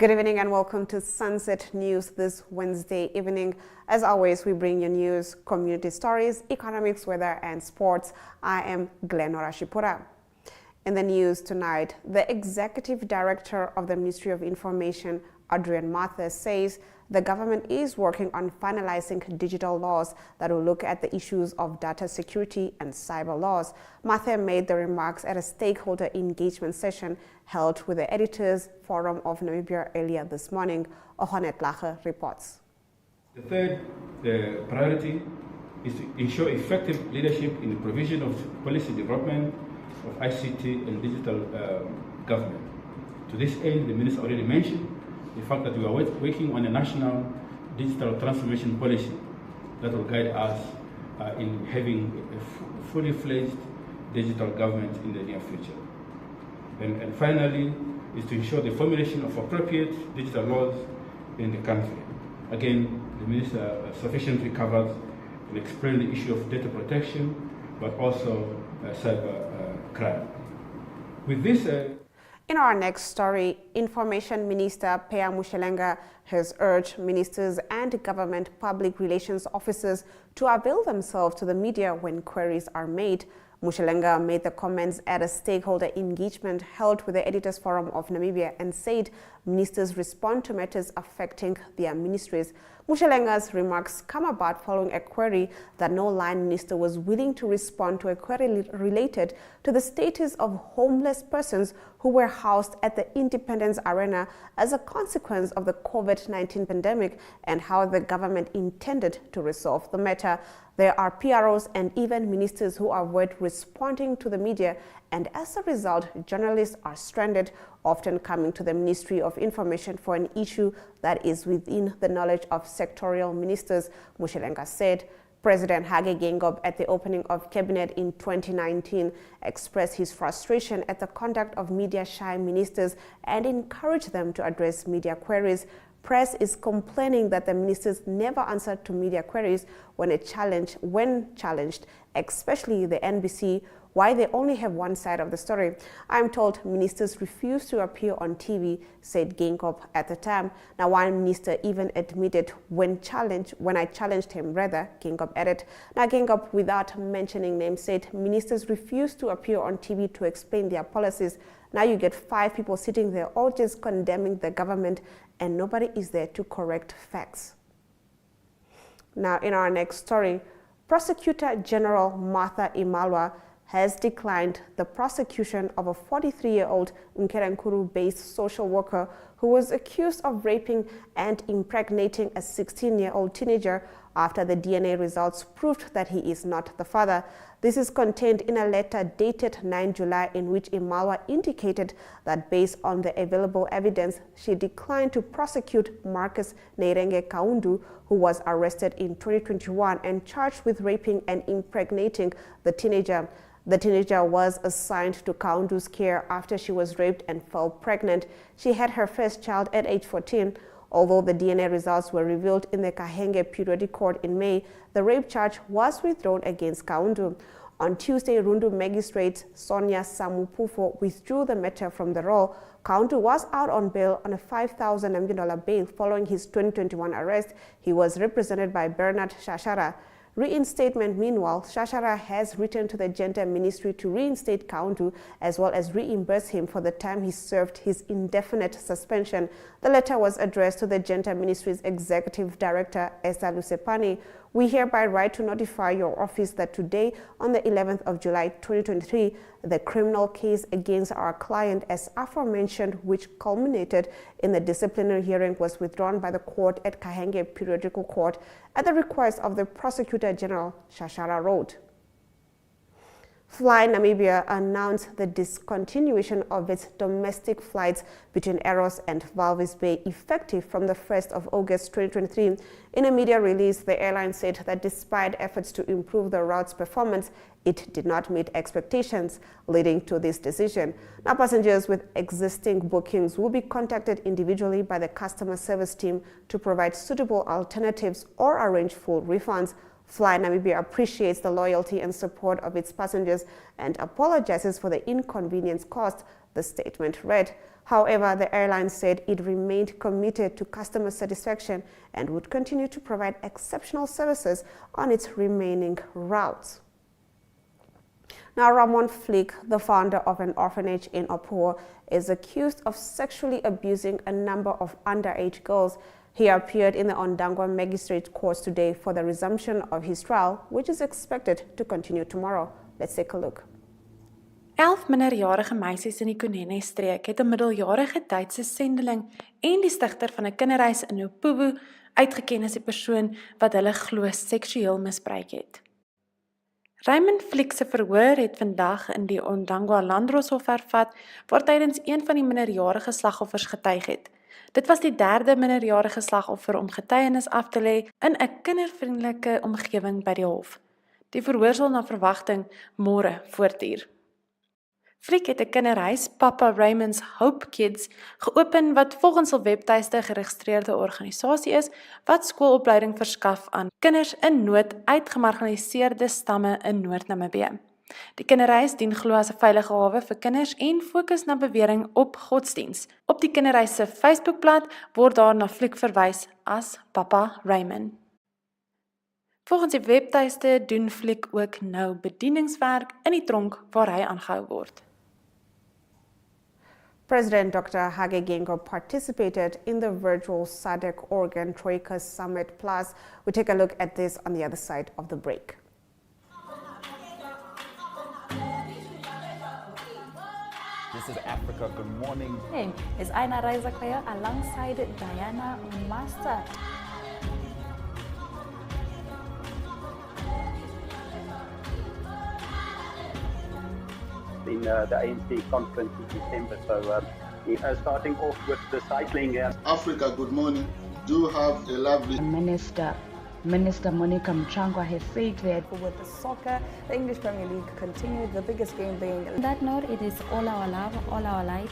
Good evening and welcome to Sunset News this Wednesday evening. As always, we bring you news, community stories, economics, weather, and sports. I am Glenora Shipura. In the news tonight, the Executive Director of the Ministry of Information, Adrian Martha, says the government is working on finalizing digital laws that will look at the issues of data security and cyber laws. Martha made the remarks at a stakeholder engagement session held with the Editors Forum of Namibia earlier this morning. Oneuptwo reports. The third priority is to ensure effective leadership in the provision of policy development of ICT and digital government. To this end, the Minister already mentioned the fact that we are working on a national digital transformation policy that will guide us in having a fully fledged digital government in the near future. And finally, is to ensure the formulation of appropriate digital laws in the country. Again, the Minister sufficiently covered and explained the issue of data protection, but also cyber crime. With this, in our next story, Information Minister Pea Mushelenga has urged ministers and government public relations officers to avail themselves to the media when queries are made. Mushelenga made the comments at a stakeholder engagement held with the Editors Forum of Namibia and said ministers respond to matters affecting their ministries. Mushelenga's remarks come about following a query that no line minister was willing to respond to a query related to the status of homeless persons who were housed at the Independence Arena as a consequence of the COVID-19 pandemic and how the government intended to resolve the matter. There are PROs and even ministers who avoid responding to the media, and as a result, journalists are stranded, often coming to the Ministry of Information for an issue that is within the knowledge of sectorial ministers, Mushelenga said. President Hage Geingob, at the opening of Cabinet in 2019, expressed his frustration at the conduct of media-shy ministers and encouraged them to address media queries. Press is complaining that the ministers never answer to media queries when challenged, especially the NBC, why they only have one side of the story. I'm told ministers refuse to appear on TV, said Geingob at the time. Now, one minister even admitted when I challenged him, Geingob added. Now, Geingob, without mentioning names, said ministers refuse to appear on TV to explain their policies. Now you get 5 people sitting there all just condemning the government and nobody is there to correct facts. Now, in our next story, Prosecutor General Martha Imalwa has declined the prosecution of a 43-year-old Nkerenkuru-based social worker who was accused of raping and impregnating a 16-year-old teenager after the DNA results proved that he is not the father. This is contained in a letter dated 9 July in which Imalwa indicated that based on the available evidence, she declined to prosecute Marcus Neirenge Kaundu, who was arrested in 2021 and charged with raping and impregnating the teenager. The teenager was assigned to Kaundu's care after she was raped and fell pregnant. She had her first child at age 14. Although the DNA results were revealed in the Kahenge Periodic Court in May, the rape charge was withdrawn against Kaundu. On Tuesday, Rundu magistrate Sonia Samupufo withdrew the matter from the roll. Kaundu was out on bail on a $5,000 bail following his 2021 arrest. He was represented by Bernard Shashara. Reinstatement. Meanwhile, Shashara has written to the Gender Ministry to reinstate Kaundu as well as reimburse him for the time he served his indefinite suspension. The letter was addressed to the Gender Ministry's Executive Director, Esther Lusepani. We hereby write to notify your office that today, on the 11th of July 2023, the criminal case against our client, as aforementioned, which culminated in the disciplinary hearing, was withdrawn by the court at Kahenge Periodical Court at the request of the Prosecutor General, Shashara wrote. Fly Namibia announced the discontinuation of its domestic flights between Eros and Walvis Bay effective from the 1st of August 2023. In a media release, the airline said that despite efforts to improve the route's performance, it did not meet expectations, leading to this decision. Now, passengers with existing bookings will be contacted individually by the customer service team to provide suitable alternatives or arrange full refunds. Fly Namibia appreciates the loyalty and support of its passengers and apologizes for the inconvenience caused, the statement read. However, the airline said it remained committed to customer satisfaction and would continue to provide exceptional services on its remaining routes. Now, Ramon Flick, the founder of an orphanage in Oneuptwo, is accused of sexually abusing a number of underage girls. He appeared in the Ondangwa Magistrate Court today for the resumption of his trial, which is expected to continue tomorrow. Let's take a look. 11 minderjarige meisies in die Kunene-streek het 'n middeljarige Duitse sendeling en die stigter van 'n kinderhuis in Oneuptwo uitgeken as die persoon wat hulle glo seksueel misbruik het. Raymond Flick se verhoor het vandag in die Ondangwa Landdroshof hervat, waar tydens een van die minderjarige slagoffers getuig het. Dit was die derde minderjarige slagoffer om getuienis af te lê in 'n kindervriendelike omgewing by die hof. Die verhoor sal na verwagting môre voortduur. Flick het 'n kinderhuis, Papa Raymond's Hope Kids, geopen wat volgens hul webtuiste 'n geregistreerde organisasie is wat skoolopleiding verskaf aan kinders in nood uit gemarginaliseerde stamme in Noord-Namibië. Die kinderhuis dien glo as 'n veilige hawe vir kinders en fokus na bewering op godsdiens. Op die kinderhuis se Facebookblad word daar na Flick verwys as Papa Raymond. Volgens die webtuiste doen Flick ook nou bedieningswerk in die tronk waar hy aangehou word. President Dr. Hage Geingob participated in the virtual SADC Organ Troika Summit Plus. We'll take a look at this on the other side of the break. This is Africa. Good morning. My name is Aina Raizakaya alongside Diana Master. In the ANC conference in December. So starting off with the cycling. Africa, good morning. Do have a lovely... Minister Monica Mchangwa has said that with the soccer, the English Premier League continued, the biggest game being... On that note, it is all our love, all our light.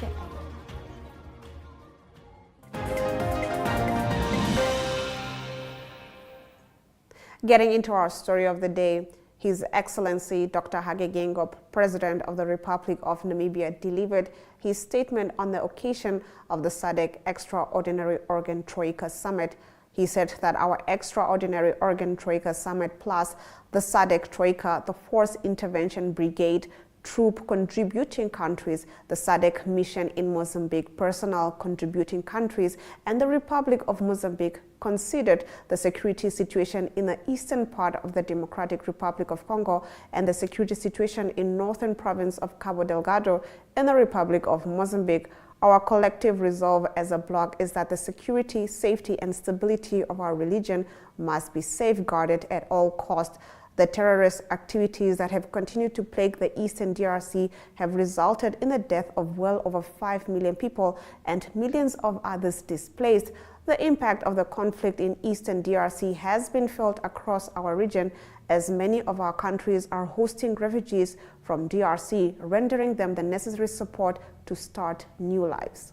Getting into our story of the day, His Excellency Dr. Hage Geingob, President of the Republic of Namibia, delivered his statement on the occasion of the SADC Extraordinary Organ Troika Summit. He said that our Extraordinary Organ Troika Summit plus the SADC Troika, the Force Intervention Brigade, troop contributing countries, the SADC mission in Mozambique, personnel contributing countries, and the Republic of Mozambique considered the security situation in the eastern part of the Democratic Republic of Congo and the security situation in northern province of Cabo Delgado in the Republic of Mozambique. Our collective resolve as a bloc is that the security, safety, and stability of our region must be safeguarded at all costs. The terrorist activities that have continued to plague the eastern DRC have resulted in the death of well over 5 million people and millions of others displaced. The impact of the conflict in eastern DRC has been felt across our region, as many of our countries are hosting refugees from DRC, rendering them the necessary support to start new lives.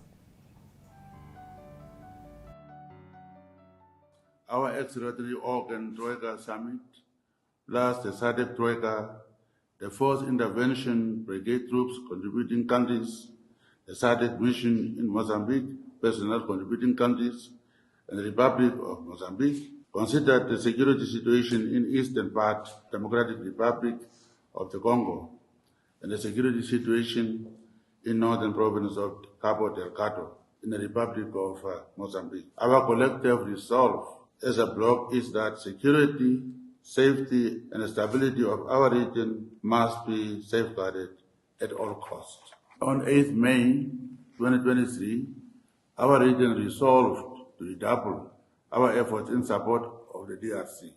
Our Extraordinary Organ Troika Summit, plus the SADC Troika, the Force Intervention Brigade troops contributing countries, the SADC mission in Mozambique, personnel contributing countries, and the Republic of Mozambique, considered the security situation in eastern part, Democratic Republic of the Congo, and the security situation in northern province of Cabo Delgado in the Republic of Mozambique. Our collective resolve as a bloc is that security, safety, and stability of our region must be safeguarded at all costs. On 8th May 2023, our region resolved to redouble our efforts in support of the DRC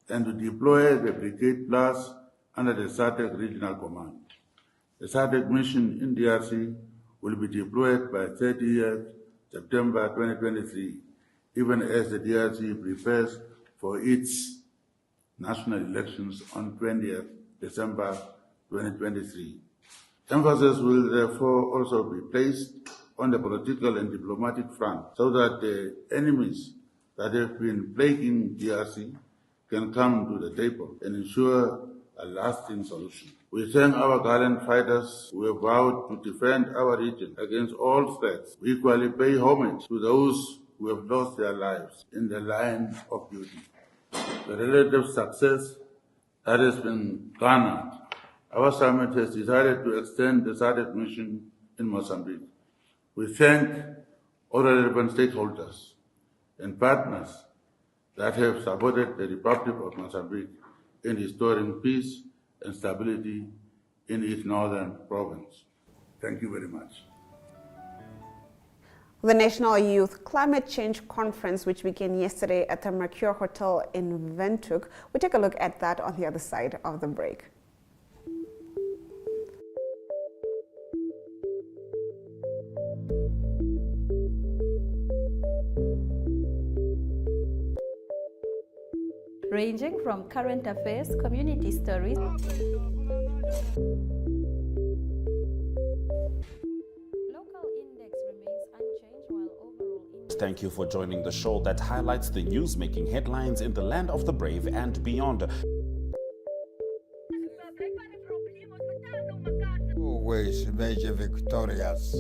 and to deploy the Brigade Plus under the SADC Regional Command. The SADC mission in DRC will be deployed by 30th September 2023, even as the DRC prepares for its national elections on 20th December 2023. Emphasis will therefore also be placed on the political and diplomatic front so that the enemies that have been plaguing DRC can come to the table and ensure a lasting solution. We thank our gallant fighters who have vowed to defend our region against all threats. We equally pay homage to those who have lost their lives in the line of duty. The relative success that has been garnered, our summit has decided to extend the SADC mission in Mozambique. We thank all relevant stakeholders and partners that have supported the Republic of Mozambique in restoring peace and stability in its northern province. Thank you very much. The National Youth Climate Change Conference, which began yesterday at the Mercure Hotel in Windhoek. We'll take a look at that on the other side of the break. Ranging from current affairs, community stories, Thank you for joining the show that highlights the news-making headlines in the land of the brave and beyond. Always major victorious.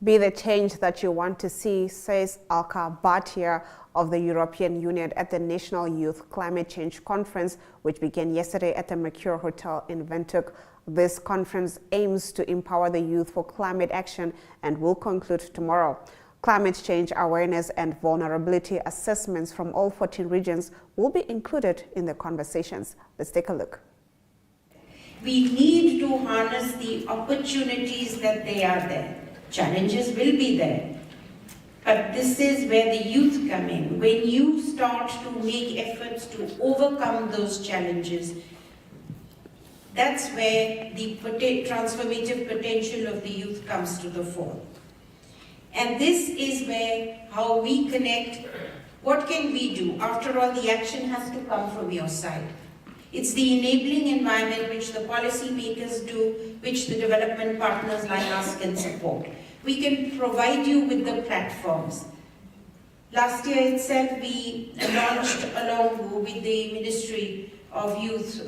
Be the change that you want to see, says Alka Bhatia of the European Union at the National Youth Climate Change Conference, which began yesterday at the Mercure Hotel in Windhoek. This conference aims to empower the youth for climate action and will conclude tomorrow. Climate change awareness and vulnerability assessments from all 14 regions will be included in the conversations. Let's take a look. We need to harness the opportunities that they are there. Challenges will be there. But this is where the youth come in. When you start to make efforts to overcome those challenges, that's where the transformative potential of the youth comes to the fore. And this is where how we connect. What can we do? After all, the action has to come from your side. It's the enabling environment which the policy makers do, which the development partners like us can support. We can provide you with the platforms. Last year itself, we launched along with the Ministry of Youth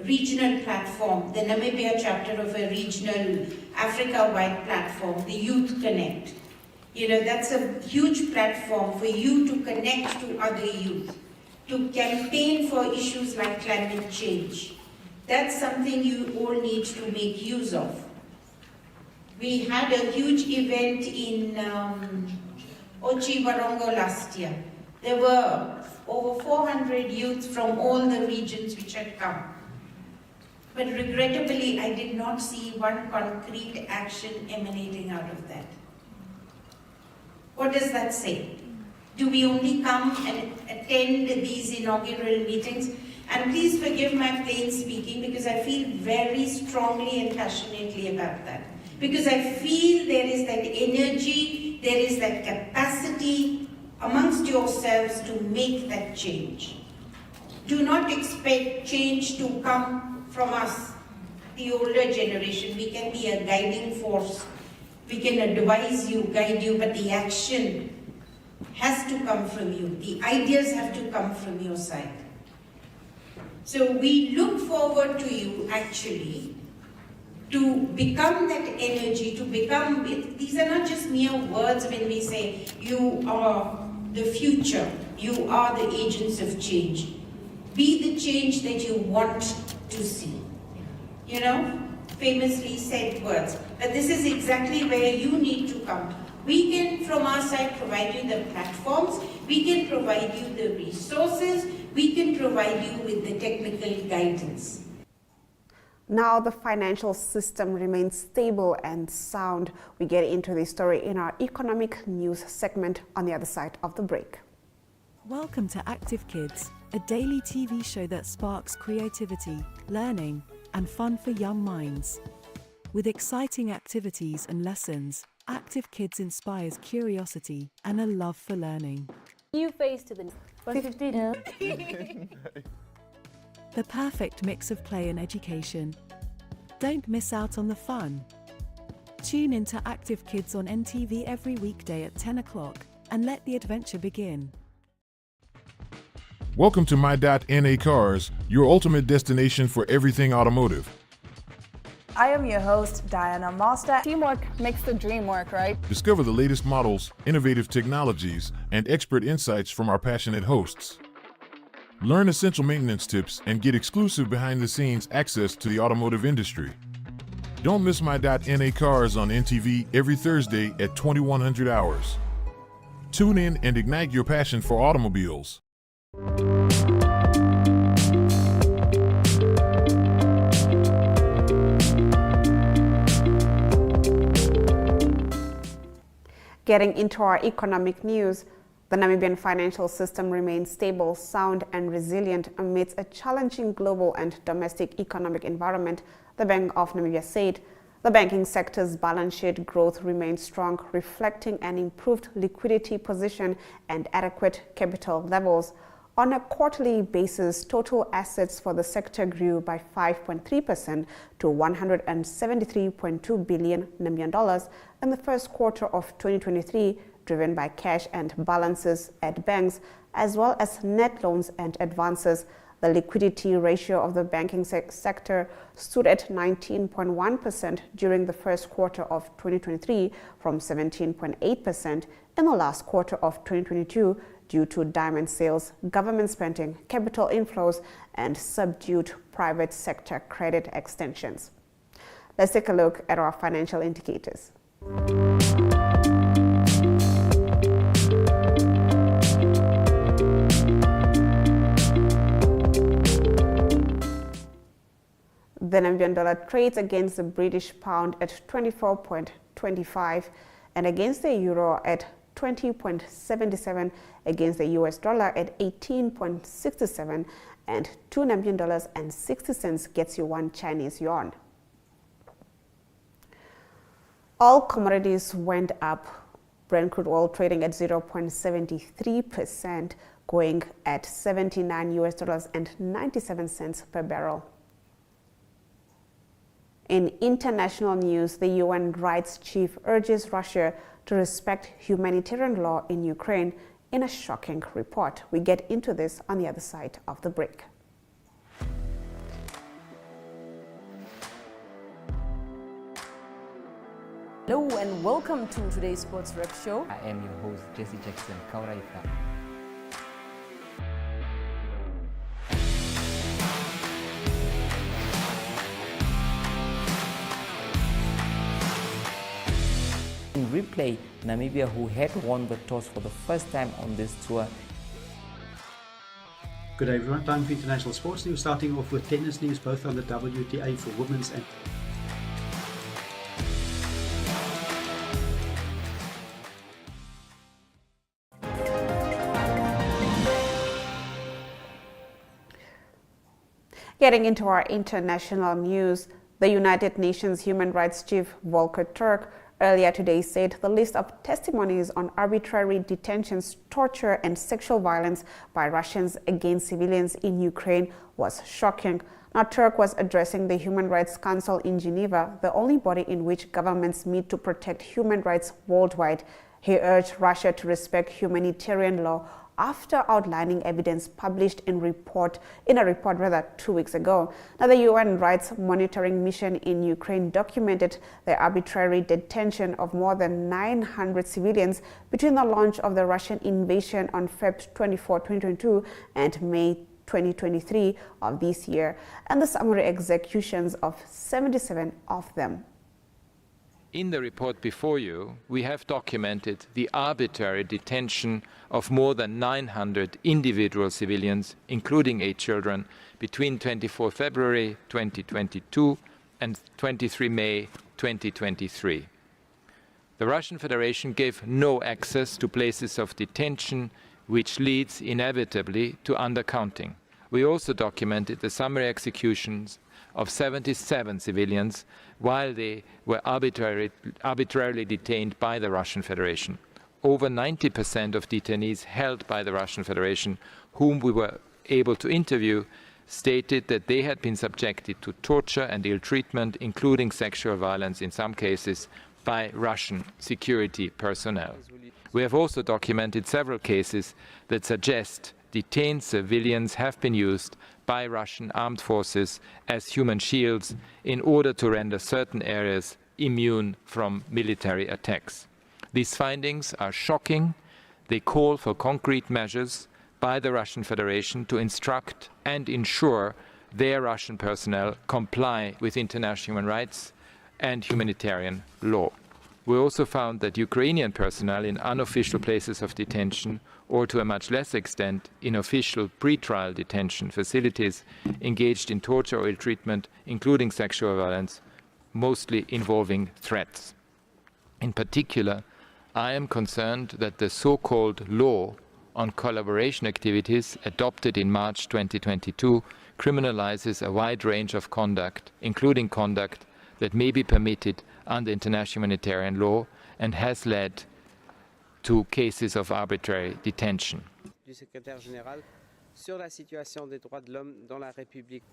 regional platform, the Namibia chapter of a regional Africa-wide platform, the Youth Connect. You know, that's a huge platform for you to connect to other youth, to campaign for issues like climate change. That's something you all need to make use of. We had a huge event in Ochi Barongo last year. There were over 400 youth from all the regions which had come. But regrettably, I did not see one concrete action emanating out of that. What does that say? Do we only come and attend these inaugural meetings? And please forgive my plain speaking because I feel very strongly and passionately about that. Because I feel there is that energy, there is that capacity amongst yourselves to make that change. Do not expect change to come from us, the older generation. We can be a guiding force. We can advise you, guide you, but the action has to come from you. The ideas have to come from your side. So we look forward to you actually to become that energy, to become, these are not just mere words when we say you are the future, you are the agents of change. Be the change that you want to see. You know, famously said words. But this is exactly where you need to come. We can, from our side, provide you the platforms, we can provide you the resources, we can provide you with the technical guidance. Now the financial system remains stable and sound. We get into this story in our economic news segment on the other side of the break. Welcome to Active Kids, a daily TV show that sparks creativity, learning, and fun for young minds. With exciting activities and lessons, Active Kids inspires curiosity and a love for learning. New face to the 15. The perfect mix of play and education. Don't miss out on the fun. Tune in to Active Kids on NTV every weekday at 10 o'clock and let the adventure begin. Welcome to My.NA Cars, your ultimate destination for everything automotive. I am your host, Diana Master. Teamwork makes the dream work, right? Discover the latest models, innovative technologies, and expert insights from our passionate hosts. Learn essential maintenance tips and get exclusive behind-the-scenes access to the automotive industry. Don't miss My.NA Cars on NTV every Thursday at 2100 hours. Tune in and ignite your passion for automobiles. Getting into our economic news, the Namibian financial system remains stable, sound, and resilient amidst a challenging global and domestic economic environment, the Bank of Namibia said. The banking sector's balance sheet growth remains strong, reflecting an improved liquidity position and adequate capital levels. On a quarterly basis, total assets for the sector grew by 5.3% to $173.2 billion in the first quarter of 2023, driven by cash and balances at banks, as well as net loans and advances. The liquidity ratio of the banking sector stood at 19.1% during the first quarter of 2023 from 17.8% in the last quarter of 2022 due to diamond sales, government spending, capital inflows, and subdued private sector credit extensions. Let's take a look at our financial indicators. The Namibian dollar trades against the British pound at 24.25 and against the euro at 20.77, against the US dollar at 18.67, and $2.60 gets you 1 Chinese yuan. All commodities went up. Brent crude oil trading at 0.73%, going at $79.97 per barrel. In international news, the UN rights chief urges Russia to respect humanitarian law in Ukraine in a shocking report. We get into this on the other side of the break. Hello and welcome to today's Sports Rep Show. I am your host, Jesse Jackson Kauraifa. In replay, Namibia, who had won the toss for the first time on this tour. Good day everyone, time for international sports news, starting off with tennis news, both on the WTA for women's and Getting into our international news, the United Nations Human Rights Chief Volker Turk earlier today said the list of testimonies on arbitrary detentions, torture, and sexual violence by Russians against civilians in Ukraine was shocking. Now, Turk was addressing the Human Rights Council in Geneva, the only body in which governments meet to protect human rights worldwide. He urged Russia to respect humanitarian law after outlining evidence published in a report 2 weeks ago. Now, the UN Rights Monitoring Mission in Ukraine documented the arbitrary detention of more than 900 civilians between the launch of the Russian invasion on February 24, 2022 and May 2023 of this year, and the summary executions of 77 of them. In the report before you, we have documented the arbitrary detention of more than 900 individual civilians, including 8 children, between 24 February 2022 and 23 May 2023. The Russian Federation gave no access to places of detention, which leads inevitably to undercounting. We also documented the summary executions of 77 civilians while they were arbitrarily detained by the Russian Federation. Over 90% of detainees held by the Russian Federation, whom we were able to interview, stated that they had been subjected to torture and ill treatment, including sexual violence in some cases, by Russian security personnel. We have also documented several cases that suggest detained civilians have been used by Russian armed forces as human shields in order to render certain areas immune from military attacks. These findings are shocking. They call for concrete measures by the Russian Federation to instruct and ensure their Russian personnel comply with international human rights and humanitarian law. We also found that Ukrainian personnel in unofficial places of detention, or to a much less extent in official pre-trial detention facilities, engaged in torture or ill treatment, including sexual violence, mostly involving threats. In particular, I am concerned that the so-called law on collaboration activities adopted in March 2022 criminalizes a wide range of conduct, including conduct that may be permitted under international humanitarian law and has led to cases of arbitrary detention. Du secrétaire général sur la situation des droits de l'homme dans la République.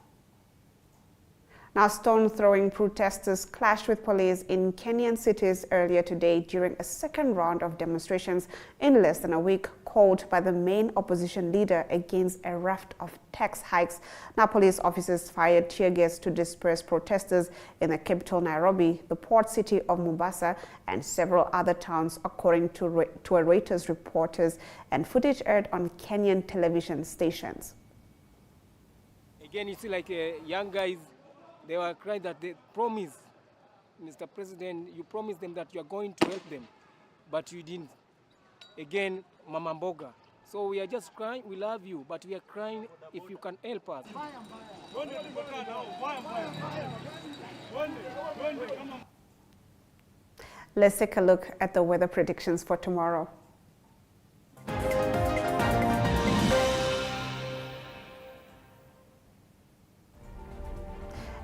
Now, stone-throwing protesters clashed with police in Kenyan cities earlier today during a second round of demonstrations in less than a week, called by the main opposition leader against a raft of tax hikes. Now, police officers fired tear gas to disperse protesters in the capital Nairobi, the port city of Mombasa, and several other towns, according to a Reuters reporters and footage aired on Kenyan television stations. Again, you see, like young guys, they were crying that they promised, Mr. President, you promised them that you are going to help them, but you didn't. Again, Mama Mboga. So we are just crying, we love you, but we are crying if you can help us. Let's take a look at the weather predictions for tomorrow.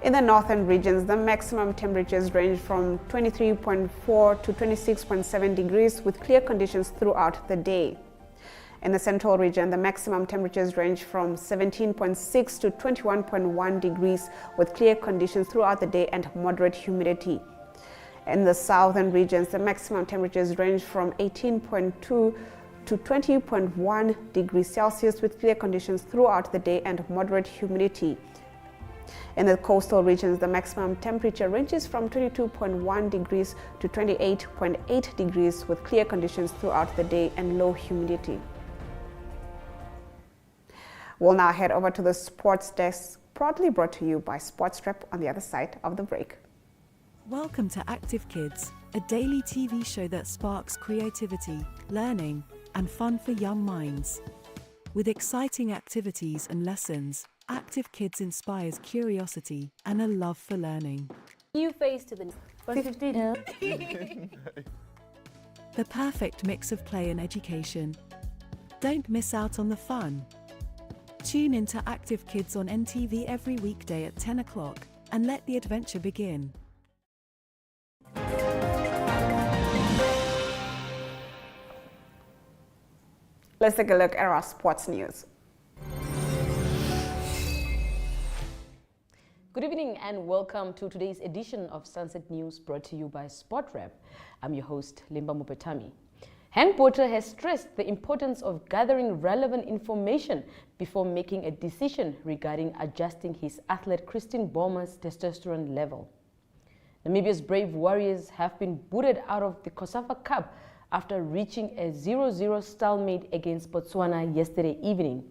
In the northern regions, the maximum temperatures range from 23.4 to 26.7 degrees with clear conditions throughout the day. In the central region, the maximum temperatures range from 17.6 to 21.1 degrees with clear conditions throughout the day and moderate humidity. In the southern regions, the maximum temperatures range from 18.2 to 20.1 degrees Celsius with clear conditions throughout the day and moderate humidity. In the coastal regions, the maximum temperature ranges from 22.1 degrees to 28.8 degrees with clear conditions throughout the day and low humidity. We'll now head over to the sports desk, proudly brought to you by Sports Rep on the other side of the break. Welcome to Active Kids, a daily TV show that sparks creativity, learning, and fun for young minds. With exciting activities and lessons, Active Kids inspires curiosity and a love for learning. New face to the 115. The perfect mix of play and education. Don't miss out on the fun. Tune into Active Kids on NTV every weekday at 10 o'clock and let the adventure begin. Let's take a look at our sports news. Good evening and welcome to today's edition of Sunset News brought to you by Sport Rep. I'm your host, Limba Mupetami. Hank Botha has stressed the importance of gathering relevant information before making a decision regarding adjusting his athlete Christine Boma's testosterone level. Namibia's Brave Warriors have been booted out of the COSAFA Cup after reaching a 0-0 stalemate against Botswana yesterday evening.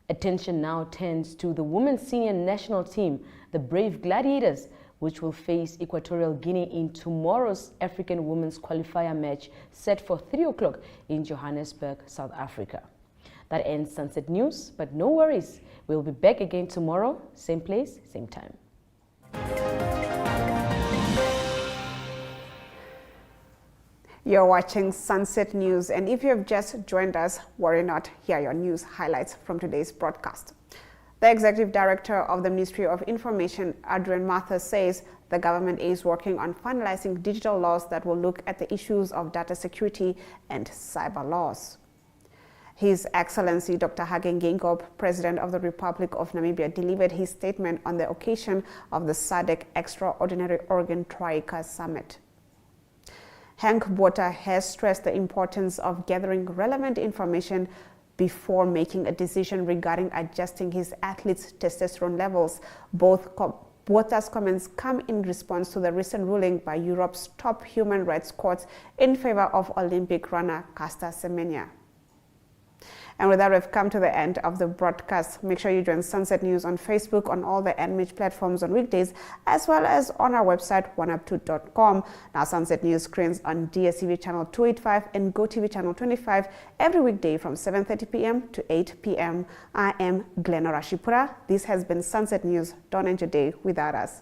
Attention now turns to the women's senior national team, the Brave Gladiators, which will face Equatorial Guinea in tomorrow's African Women's Qualifier match set for 3 o'clock in Johannesburg, South Africa. That ends Sunset News, but no worries. We'll be back again tomorrow, same place, same time. You're watching Sunset News, and if you have just joined us, worry not, here are your news highlights from today's broadcast. The Executive Director of the Ministry of Information, Adrian Martha, says the government is working on finalizing digital laws that will look at the issues of data security and cyber laws. His Excellency Dr. Hage Geingob, President of the Republic of Namibia, delivered his statement on the occasion of the SADC Extraordinary Organ Troika Summit. Hank Botha has stressed the importance of gathering relevant information before making a decision regarding adjusting his athletes' testosterone levels. Botha's comments come in response to the recent ruling by Europe's top human rights courts in favor of Olympic runner Caster Semenya. And with that, we've come to the end of the broadcast. Make sure you join Sunset News on Facebook, on all the NMH platforms on weekdays, as well as on our website, oneuptwo.com. Now, Sunset News screens on DSTV channel 285 and GoTV channel 25 every weekday from 7:30 p.m. to 8 p.m. I am Glenora Shipura. This has been Sunset News. Don't end your day without us.